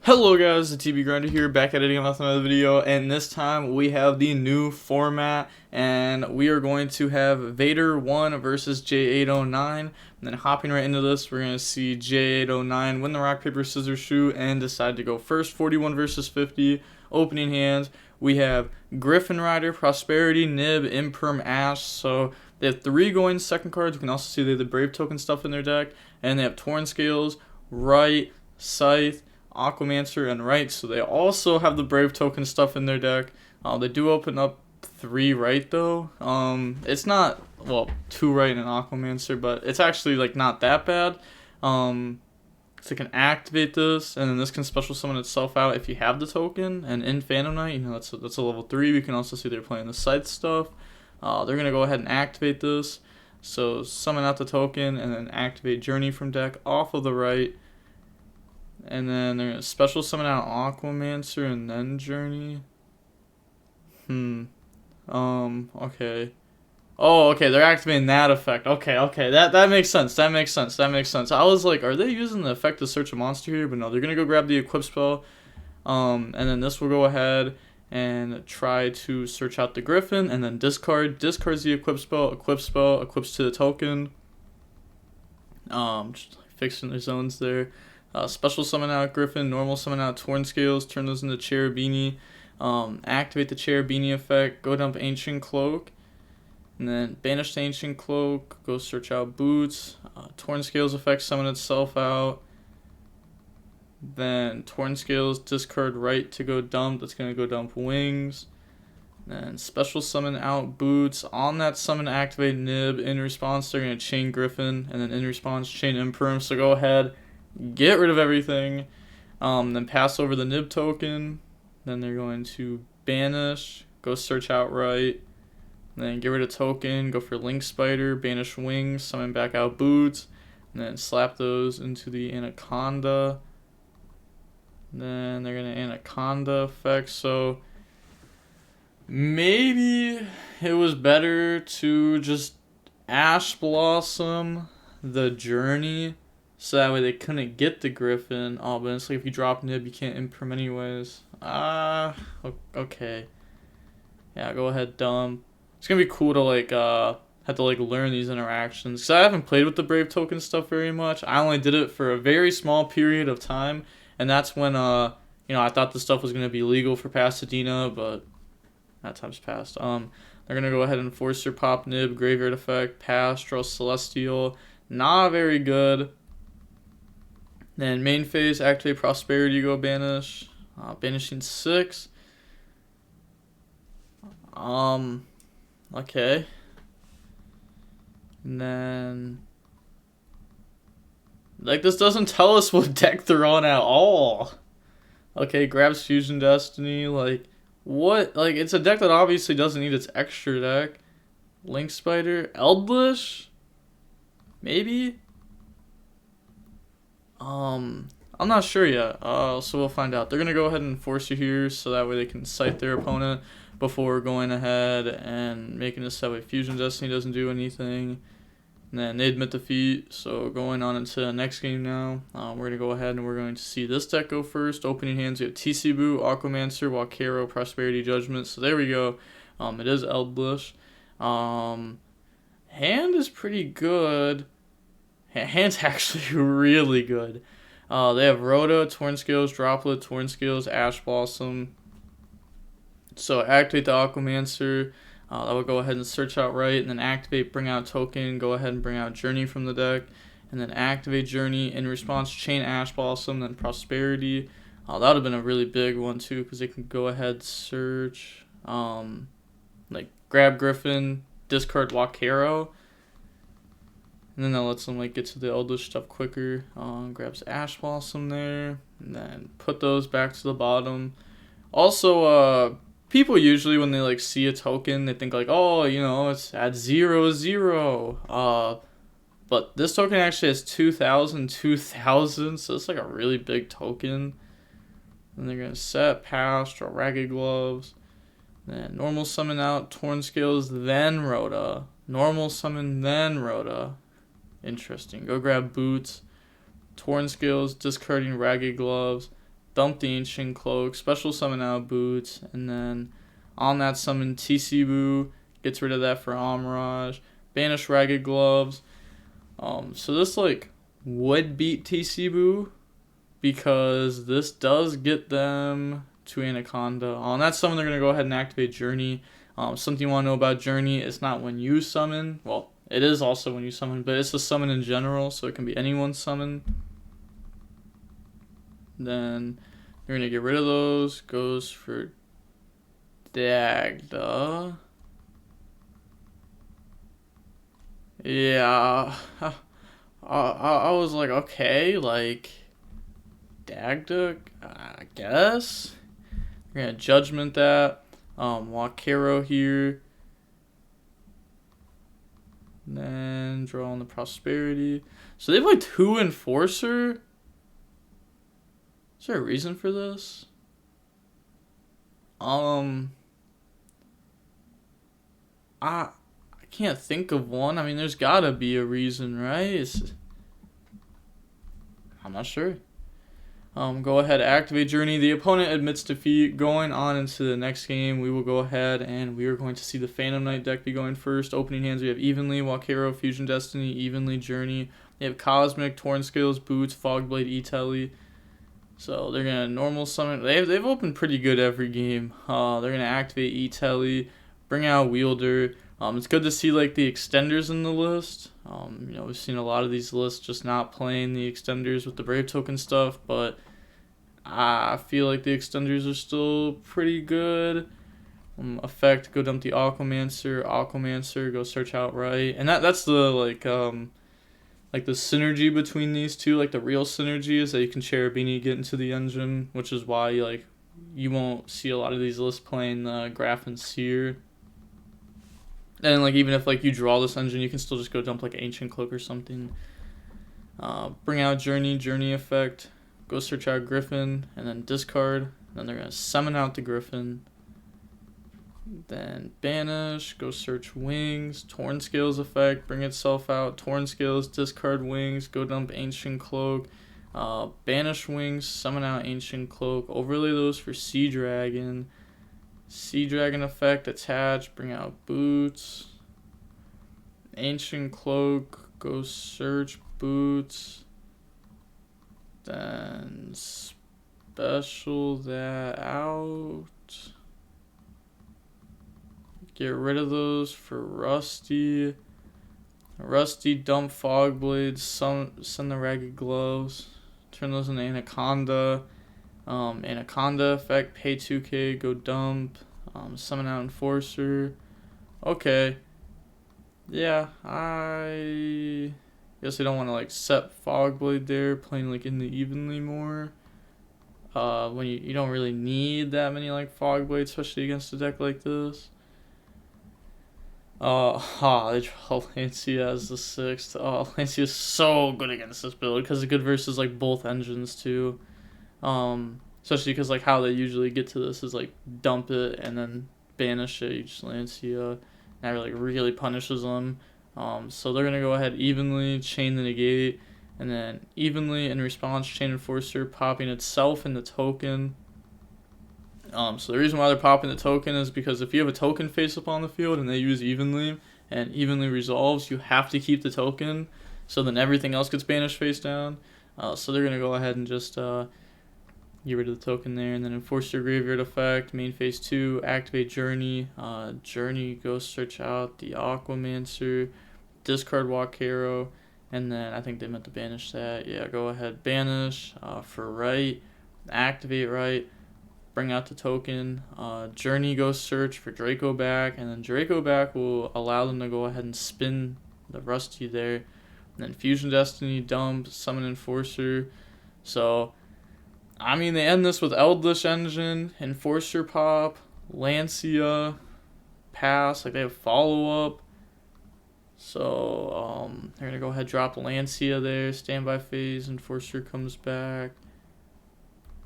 Hello guys, the TB Grinder here, back at it again with another video, and this time we have the new format, and we are going to have Vader 1 versus J809, and then hopping right into this, we're going to see J809 win the rock, paper, scissors, shoot, and decide to go first. 41 versus 50, opening hands. We have Griffin Rider, Prosperity, Nib, Imperm, Ash, so they have 3 going second cards. You can also see they have the Brave token stuff in their deck, and they have Torn Scales, Right, Scythe, Aquamancer, and Right, so they also have the Brave token stuff in their deck. They do open up 3 Right though. It's not, well, 2 Right and an Aquamancer, but it's actually like not that bad. So you can activate this, and then this can special summon itself out if you have the token. And in Phantom Knight, you know, that's a level 3. We can also see they're playing the Scythe stuff. They're gonna go ahead and activate this. So summon out the token, and then activate Journey from deck off of the Right. And then they're going to special summon out Aquamancer and then Journey. Okay. Oh, okay, they're activating that effect. Okay, that makes sense. That makes sense. I was like, are they using the effect to search a monster here? But no, they're going to go grab the equip spell. And then this will go ahead and try to search out the Griffin, and then discards the equip spell, equips to the token. Just fixing their zones there. Special summon out Griffin, normal summon out Torn Scales, turn those into Cherubini, activate the Cherubini effect, go dump Ancient Cloak, and then banish the Ancient Cloak, go search out Boots, Torn Scales effect, summon itself out, then Torn Scales, discard Right to go dump, that's going to go dump Wings, then special summon out Boots, on that summon activate Nib, in response they're going to chain Griffin, and then in response chain Imperm, so go ahead, get rid of everything, then pass over the Nib token, then they're going to banish, go search out Right, then get rid of token, go for Link Spider, banish Wings, summon back out Boots, and then slap those into the Anaconda. Then they're going to Anaconda effect, so maybe it was better to just Ash Blossom the Journey, so that way they couldn't get the Griffin. Oh, but it's like if you drop Nib, you can't Imperm anyways. Okay. Yeah, go ahead, dump. It's gonna be cool to like have to like learn these interactions, because I haven't played with the Brave token stuff very much. I only did it for a very small period of time, and that's when you know, I thought the stuff was gonna be legal for Pasadena, but that time's passed. They're gonna go ahead and force your pop Nib, graveyard effect, pass, draw Celestial. Not very good. Then main phase, activate Prosperity, go banish. Banishing 6. Okay. And then, like, this doesn't tell us what deck they're on at all. Okay, grabs Fusion Destiny, like, what? Like, it's a deck that obviously doesn't need its extra deck. Link Spider, Eldlich? Maybe? I'm not sure yet, so we'll find out. They're going to go ahead and force you here, so that way they can sight their opponent before going ahead and making this that way Fusion Destiny doesn't do anything. And then they admit defeat, so going on into the next game now, we're going to go ahead and we're going to see this deck go first. Opening hands, we have TC Boo, Aquamancer, Walkero, Prosperity, Judgment, so there we go. It is Eldlich. Hand is pretty good. Hand's actually really good. They have Rhoda, Torn Scales, Droplet, Torn Scales, Ash Blossom. So activate the Aquamancer. That will go ahead and search out Right, and then activate, bring out token, go ahead and bring out Journey from the deck, and then activate Journey. In response, chain Ash Blossom, then Prosperity. That would have been a really big one too, because they can go ahead, search, like grab Griffin, discard Walkero. And then that lets them like get to the Eldlich stuff quicker. Grabs Ash Blossom there, and then put those back to the bottom. Also, people usually when they like see a token, they think like, oh, you know, it's at 0/0. But this token actually has 2,000, so it's like a really big token. And they're gonna set, pass, draw Ragged Gloves, then normal summon out Torn Scales, then Rhoda. Normal summon, then Rhoda. Interesting. Go grab Boots, Torn Scales, discarding Ragged Gloves, dump the Ancient Cloak, special summon out Boots, and then on that summon TC Boo, gets rid of that for Amirage, banish Ragged Gloves. So this like would beat TC Boo because this does get them to Anaconda. On that summon, they're going to go ahead and activate Journey. Something you want to know about Journey, it's not when you summon. Well, it is also when you summon, but it's a summon in general, so it can be anyone's summon. Then you're going to get rid of those. Goes for Dagda. Yeah. I was like, okay, like Dagda, I guess. We're going to Judgment that. Wakero here. And then draw on the Prosperity. So they have like 2 Enforcer. Is there a reason for this? I can't think of one. I mean, there's gotta be a reason, right? I'm not sure. Go ahead, activate Journey. The opponent admits defeat. Going on into the next game, we will go ahead and we are going to see the Phantom Knight deck be going first. Opening hands, we have Evenly, Wakero, Fusion Destiny, Evenly, Journey. They have Cosmic, Torn Scales, Boots, Fogblade, E-Telly. So they're going to normal summon. They've opened pretty good every game. They're going to activate E-Telly, bring out Wielder. It's good to see like the extenders in the list. You know, we've seen a lot of these lists just not playing the extenders with the Brave Token stuff, but I feel like the extenders are still pretty good. Effect, go dump the Aquamancer, go search outright. And that's the like the synergy between these two, like the real synergy is that you can Cherubini get into the engine, which is why you won't see a lot of these lists playing the Graph and Seer. And like even if like you draw this engine, you can still just go dump like Ancient Cloak or something. Bring out Journey effect, go search out Griffin, and then discard. Then they're gonna summon out the Griffin. Then banish, go search Wings, Torn Scales effect, bring itself out, Torn Scales, discard Wings, go dump Ancient Cloak, banish Wings, summon out Ancient Cloak, overlay those for Sea Dragon effect, attach, bring out Boots, Ancient Cloak, go search Boots, then special that out. Get rid of those for Rusty, dump Fog Blades, send the Ragged Gloves, turn those into Anaconda. Anaconda effect, pay 2k, go dump, summon out Enforcer. Okay. Yeah, I guess I don't want to like set Fogblade there, playing like in the Evenly more. When you don't really need that many like Fogblades, especially against a deck like this. They draw Lancia as the 6th. Lancia is so good against this build because it's good versus like both engines too. Especially because like how they usually get to this is like dump it and then banish it. You just Lancia, and that really punishes them. So they're gonna go ahead evenly chain the negate, and then evenly in response chain Enforcer, popping itself in the token. So the reason why they're popping the token is because if you have a token face up on the field and they use evenly and evenly resolves, you have to keep the token. So then everything else gets banished face down. So they're gonna go ahead and just get rid of the token there, and then Enforcer Graveyard effect, main phase 2, activate Journey. Journey, go search out the Aquamancer, discard Wakero, and then I think they meant to banish that. Yeah, go ahead, banish for right, activate right, bring out the token. Journey, go search for Draco back, and then Draco back will allow them to go ahead and spin the Rusty there. And then Fusion Destiny, dump, summon Enforcer. So I mean, they end this with Eldlich engine, Enforcer pop, Lancia, pass. Like they have follow up. So they're gonna go ahead drop Lancia there, standby phase, Enforcer comes back,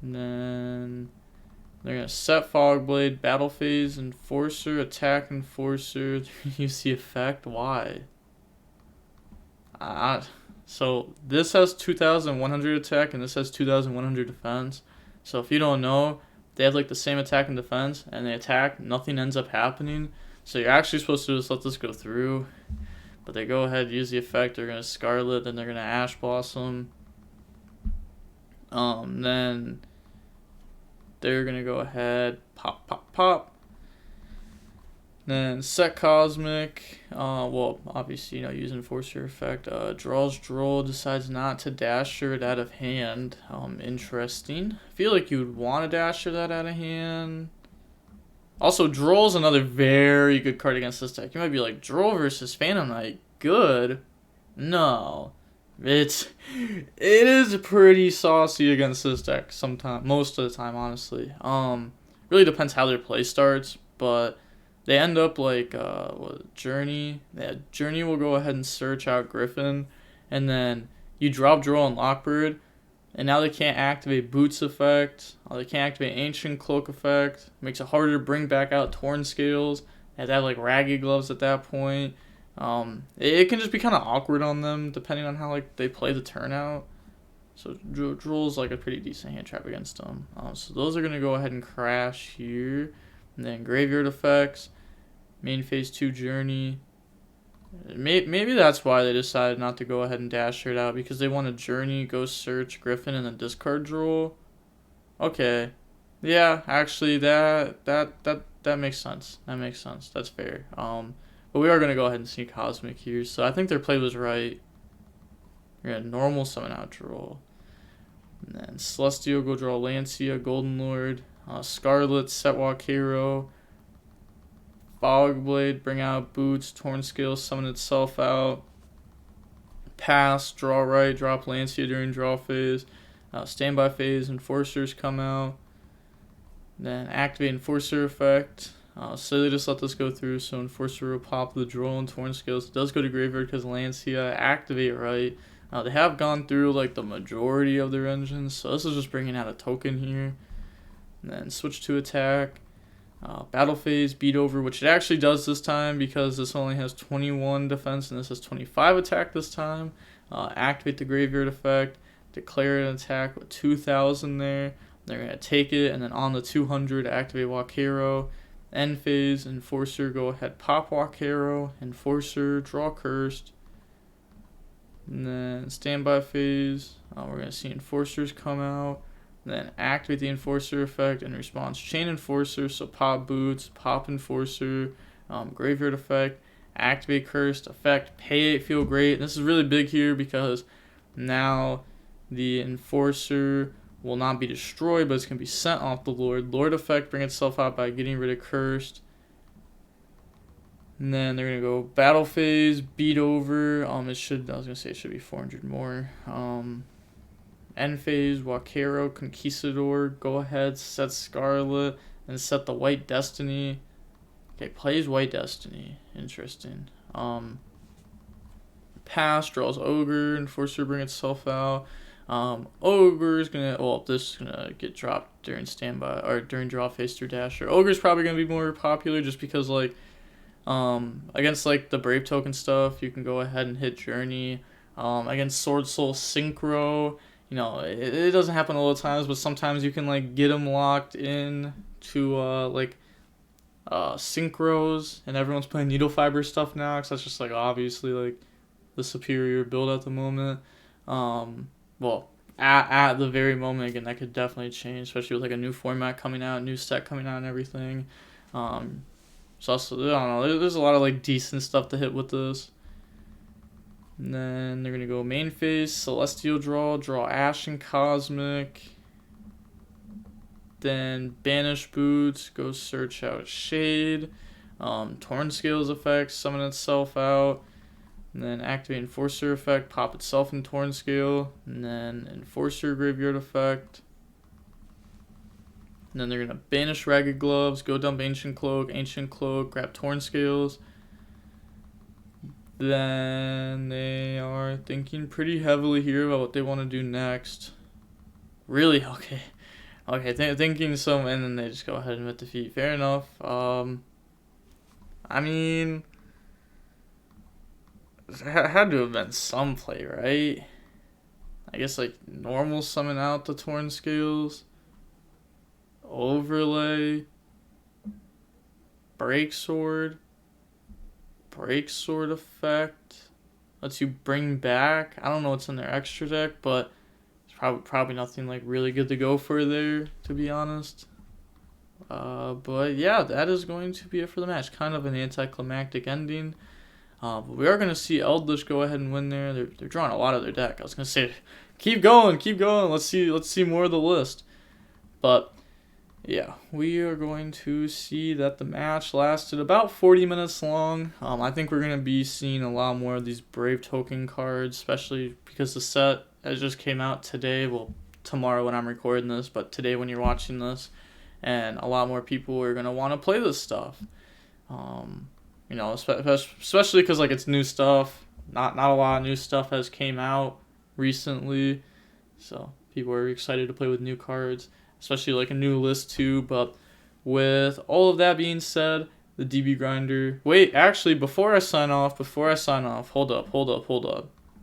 and then they're gonna set Fogblade, battle phase, Enforcer, attack Enforcer. Use the effect. Why? So this has 2,100 attack and this has 2,100 defense. So if you don't know, they have like the same attack and defense, and they attack, nothing ends up happening. So you're actually supposed to just let this go through. But they go ahead, use the effect, they're going to Scarlet, then they're going to Ash Blossom. Then they're going to go ahead, pop, pop, pop. Then set Cosmic, well, obviously, use Enforcer effect. Draws Droll, decides not to Dasher it out of hand. Interesting. I feel like you would want to Dasher that out of hand. Also, Droll's another very good card against this deck. You might be like, Droll versus Phantom Knight, good? No. It is pretty saucy against this deck sometimes, most of the time, honestly. Really depends how their play starts, but they end up like Journey. Yeah, Journey will go ahead and search out Griffin, and then you drop Droll and Lockbird, and now they can't activate Boots effect. They can't activate Ancient Cloak effect. Makes it harder to bring back out Torn Scales. They have to have like Ragged Gloves at that point. It can just be kind of awkward on them depending on how like they play the turnout. So Droll's like a pretty decent hand trap against them. So those are gonna go ahead and crash here, and then Graveyard effects, main phase 2 Journey. Maybe that's why they decided not to go ahead and Dasher it out, because they want to Journey, go search Griffin, and then discard Droll. Okay, yeah, actually that makes sense. That makes sense. That's fair. But we are gonna go ahead and see Cosmic here, so I think their play was right. You're gonna normal summon out Droll, and then Celestial go draw Lancia, Golden Lord, Scarlet, set Walkero. Fogblade, bring out Boots, Torn Scales, summon itself out. Pass, draw right, drop Lancia during draw phase. Standby phase, Enforcers come out. Then activate Enforcer effect. So they just let this go through, so Enforcer will pop the Droll and Torn Scales. It does go to Graveyard because Lancia. Activate right. They have gone through like the majority of their engines, so this is just bringing out a token here. And then switch to attack. Battle phase, beat over, which it actually does this time because this only has 21 defense and this has 25 attack this time. Activate the Graveyard effect, declare an attack with 2,000 there. They're going to take it, and then on the 200, activate Walkero. End phase, Enforcer, go ahead, pop Walkero. Enforcer, draw Cursed. And then standby phase, we're going to see Enforcers come out. Then activate the Enforcer effect and response chain Enforcer, so pop Boots, pop Enforcer, Graveyard effect, activate Cursed effect, pay 8, feel great. And this is really big here because now the Enforcer will not be destroyed, but it's going to be sent off the Lord. Lord effect, bring itself out by getting rid of Cursed. And then they're going to go battle phase, beat over. I was going to say it should be 400 more. End phase, Walkero, Conquistador, go ahead, set Scarlet, and set the White Destiny. Okay, plays White Destiny. Interesting. Pass, draws Ogre, Enforcer, bring itself out. Ogre is gonna, well, this is gonna get dropped during standby, or during draw phase through Dasher. Ogre is probably gonna be more popular just because, like, against, like, the Brave token stuff, you can go ahead and hit Journey. Against Sword Soul Synchro, it doesn't happen all the times, but sometimes you can like get them locked in to synchros, and everyone's playing needle fiber stuff now because that's just like obviously like the superior build at the moment. Well, at the very moment, again, that could definitely change, especially with like a new format coming out, new set coming out, and everything. So also, I don't know, there's a lot of like decent stuff to hit with this. And then they're going to go main phase, Celestial draw Ash and Cosmic. Then banish Boots, go search out Shade. Torn Scales effect, summon itself out. And then activate Enforcer effect, pop itself in Torn Scale. And then Enforcer Graveyard effect. And then they're going to banish Ragged Gloves, go dump Ancient Cloak, grab Torn Scales. Then they are thinking pretty heavily here about what they want to do next. Really? Okay. Thinking some, and then they just go ahead and admit defeat. Fair enough. I mean, had to have been some play, right? I guess like normal summon out the Torn Scales. overlay, break sword effect. Lets you bring back. I don't know what's in their extra deck, but it's probably nothing like really good to go for there, to be honest. But yeah, that is going to be it for the match. Kind of an anticlimactic ending. But we are going to see Eldlich go ahead and win there. They're drawing a lot of their deck. I was going to say, keep going. Let's see more of the list. But yeah, we are going to see that the match lasted about 40 minutes long. I think we're going to be seeing a lot more of these Brave token cards, especially because the set has just came out today. Well, tomorrow when I'm recording this, but today when you're watching this. And a lot more people are going to want to play this stuff. You know, especially because like it's new stuff. Not a lot of new stuff has came out recently. So people are excited to play with new cards, especially like a new list too. But with all of that being said, the DB grinder. Wait, actually, before I sign off, hold up.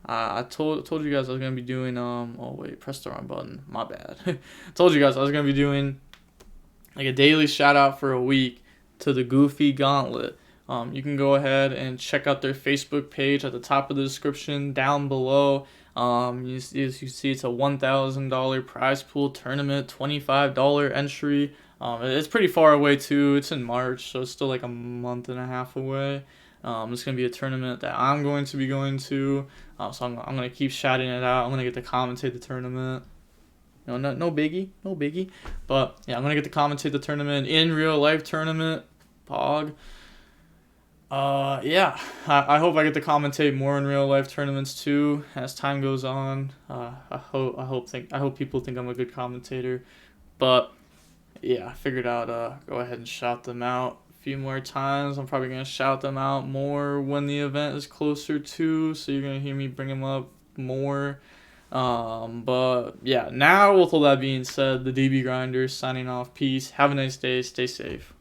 I told you guys I was gonna be doing Oh wait, press the wrong button. My bad. Told you guys I was gonna be doing like a daily shout out for a week to the Goofy Gauntlet. You can go ahead and check out their Facebook page at the top of the description down below. You see it's a $1,000 prize pool tournament, $25 entry. It's pretty far away too. It's in March, so it's still like a month and a half away. It's going to be a tournament that I'm going to be going to. So I'm going to keep shouting it out. I'm going to get to commentate the tournament. No biggie. But yeah, I'm going to get to commentate the tournament in real life tournament. Pog. Yeah, I hope I get to commentate more in real life tournaments too as time goes on. I hope people think I'm a good commentator. But yeah, I figured out go ahead and shout them out a few more times. I'm probably gonna shout them out more when the event is closer to, so you're gonna hear me bring them up more. But yeah, now with all that being said, the DB Grinders signing off. Peace. Have a nice day. Stay safe.